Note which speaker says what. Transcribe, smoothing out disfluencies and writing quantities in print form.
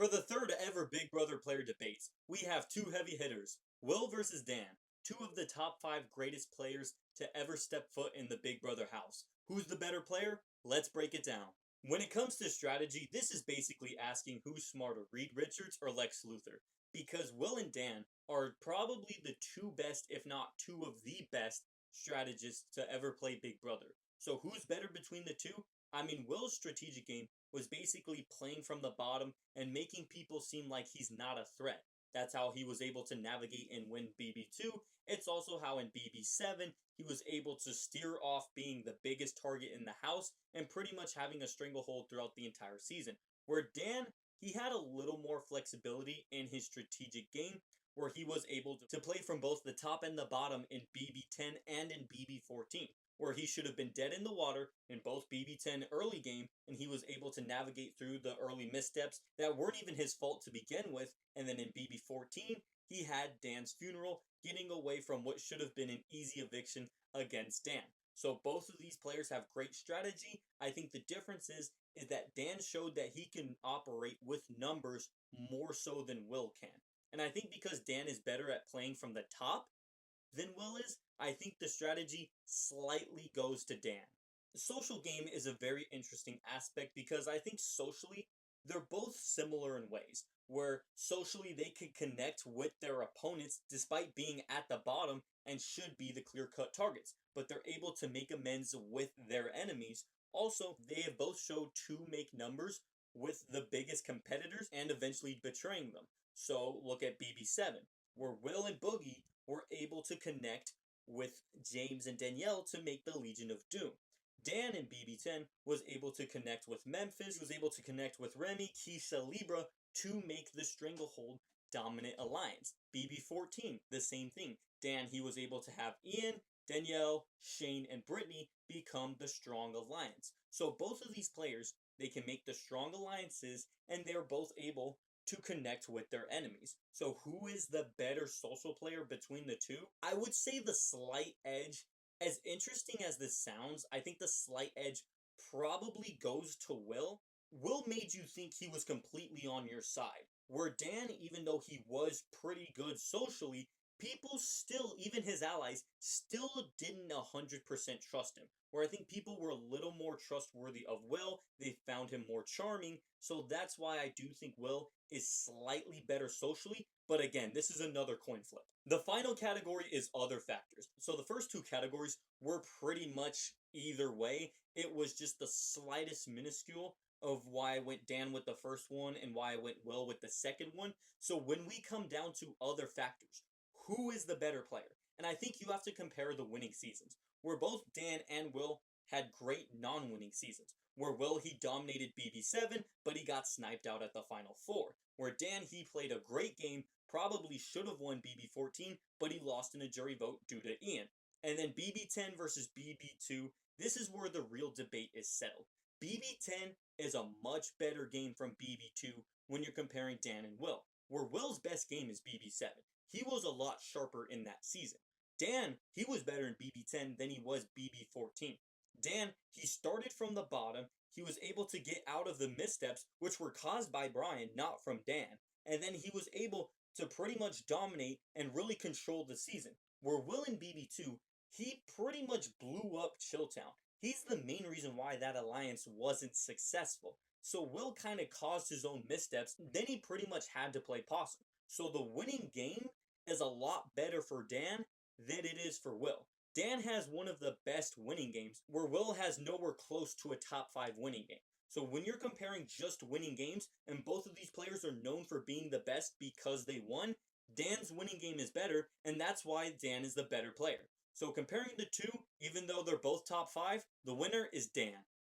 Speaker 1: For the third ever Big Brother player debates, we have two heavy hitters, Will versus Dan, two of the top 5 greatest players to ever step foot in the Big Brother house. Who's the better player? Let's break it down. When it comes to strategy, this is basically asking who's smarter, Reed Richards or Lex Luthor. Because Will and Dan are probably the two best, if not two of the best, strategists to ever play Big Brother. So who's better between the two? I mean, Will's strategic game was basically playing from the bottom and making people seem like he's not a threat. That's how he was able to navigate and win BB2. It's also how in BB7 he was able to steer off being the biggest target in the house and pretty much having a stranglehold throughout the entire season. Where Dan, he had a little more flexibility in his strategic game, where he was able to play from both the top and the bottom in BB10 and in BB14, where he should have been dead in the water in both BB10 early game, and he was able to navigate through the early missteps that weren't even his fault to begin with, and then in BB14, he had Dan's funeral, getting away from what should have been an easy eviction against Dan. So both of these players have great strategy. I think the difference is that Dan showed that he can operate with numbers more so than Will can. And I think because Dan is better at playing from the top than Will is, I think the strategy slightly goes to Dan. The social game is a very interesting aspect because I think socially, they're both similar in ways. Where socially they can connect with their opponents despite being at the bottom and should be the clear-cut targets. But they're able to make amends with their enemies. Also, they have both showed to make numbers with the biggest competitors and eventually betraying them. So look at BB7, where Will and Boogie were able to connect with James and Danielle to make the Legion of Doom. Dan in BB10 was able to connect with Memphis, he was able to connect with Remy, Keisha, Libra to make the Stranglehold dominant alliance. BB14, the same thing. Dan, he was able to have Ian, Danielle, Shane, and Brittany become the strong alliance. So both of these players, they can make the strong alliances, and they're both able to connect with their enemies. So who is the better social player between the two? I would say the slight edge. As interesting as this sounds, I think the slight edge probably goes to Will. Will made you think he was completely on your side. Where Dan, even though he was pretty good socially, people still, even his allies, still didn't 100% trust him. Where I think people were a little more trustworthy of Will, they found him more charming, so that's why I do think Will is slightly better socially, but again, this is another coin flip. The final category is other factors. So the first two categories were pretty much either way. It was just the slightest minuscule of why I went Dan with the first one and why I went Will with the second one. So when we come down to other factors, who is the better player? And I think you have to compare the winning seasons, where both Dan and Will had great non-winning seasons. Where Will, he dominated BB7, but he got sniped out at the Final Four. Where Dan, he played a great game, probably should have won BB14, but he lost in a jury vote due to Ian. And then BB10 versus BB2, this is where the real debate is settled. BB10 is a much better game from BB2 when you're comparing Dan and Will. Where Will's best game is BB7. He was a lot sharper in that season. Dan, he was better in BB10 than he was BB14. Dan, he started from the bottom. He was able to get out of the missteps, which were caused by Brian, not from Dan. And then he was able to pretty much dominate and really control the season. Where Will in BB2, he pretty much blew up Chilltown. He's the main reason why that alliance wasn't successful. So Will kind of caused his own missteps, then he pretty much had to play possum. So the winning game is a lot better for Dan than it is for Will. Dan has one of the best winning games, where Will has nowhere close to a top 5 winning game. So when you're comparing just winning games, and both of these players are known for being the best because they won, Dan's winning game is better, and that's why Dan is the better player. So comparing the two, even though they're both top 5, the winner is Dan.